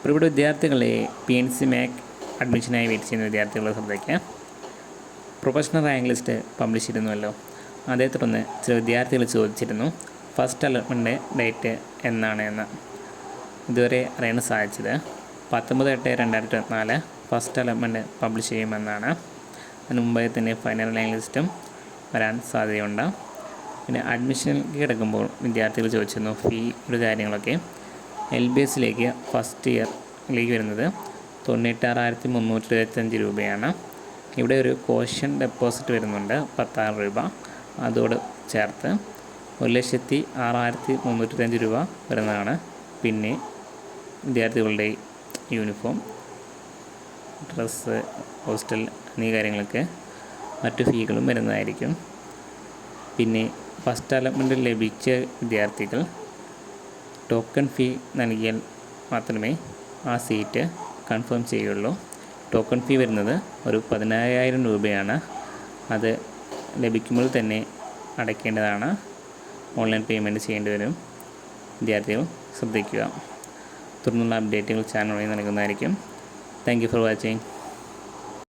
ഒരുപാട് വിദ്യാർത്ഥികളെ PNC Mac അഡ്മിഷനായി wait ചെയ്യുന്ന വിദ്യാർത്ഥികളെ ശ്രദ്ധയ്ക്ക് പ്രൊഫഷണൽ റാങ്ക് ലിസ്റ്റ് പബ്ലിഷ് ചെയ്തിരുന്നുവല്ലോ. അതേ തുടർന്ന് ചില വിദ്യാർത്ഥികൾ ചോദിച്ചിരുന്നു ഫസ്റ്റ് അലോട്ട്മെൻറ്റ് ഡേറ്റ് എന്നാണ് എന്ന്. ഇതുവരെ അറിയാൻ സാധിച്ചത് 19/8/2024 ഫസ്റ്റ് അലോട്ട്മെൻറ്റ് പബ്ലിഷ് ചെയ്യുമെന്നാണ്. അതിന് മുമ്പായി തന്നെ ഫൈനൽ റാങ്ക് ലിസ്റ്റും വരാൻ സാധ്യതയുണ്ട്. പിന്നെ അഡ്മിഷനിലേക്ക് കിടക്കുമ്പോൾ വിദ്യാർത്ഥികൾ ചോദിച്ചിരുന്നു ഫീയുടെ കാര്യങ്ങളൊക്കെ. LBS ഫസ്റ്റ് ഇയറിലേക്ക് വരുന്നത് 96,325 രൂപയാണ്. ഇവിടെ ഒരു കോഷൻ ഡെപ്പോസിറ്റ് വരുന്നുണ്ട് 10,000 രൂപ. അതോട് ചേർത്ത് 1,06,325 രൂപ വരുന്നതാണ്. പിന്നെ വിദ്യാർത്ഥികളുടെ യൂണിഫോം, ഡ്രസ്സ്, ഹോസ്റ്റൽ എന്നീ കാര്യങ്ങൾക്ക് മറ്റു ഫീകളും വരുന്നതായിരിക്കും. പിന്നെ ഫസ്റ്റ് അലോട്ട്മെൻറ്റ് ലഭിച്ച വിദ്യാർത്ഥികൾ ടോക്കൺ ഫീ നൽകിയാൽ മാത്രമേ ആ സീറ്റ് കൺഫേം ചെയ്യുള്ളൂ. ടോക്കൺ ഫീ വരുന്നത് ഒരു 14,000 രൂപയാണ്. അത് ലഭിക്കുമ്പോൾ തന്നെ അടയ്ക്കേണ്ടതാണ്. ഓൺലൈൻ പേയ്മെൻറ്റ് ചെയ്യേണ്ടി വരും. വിദ്യാർത്ഥികൾ ശ്രദ്ധിക്കുക. തുടർന്നുള്ള അപ്ഡേറ്റുകൾ ചാനൽ വഴി നൽകുന്നതായിരിക്കും. Thank you for watching.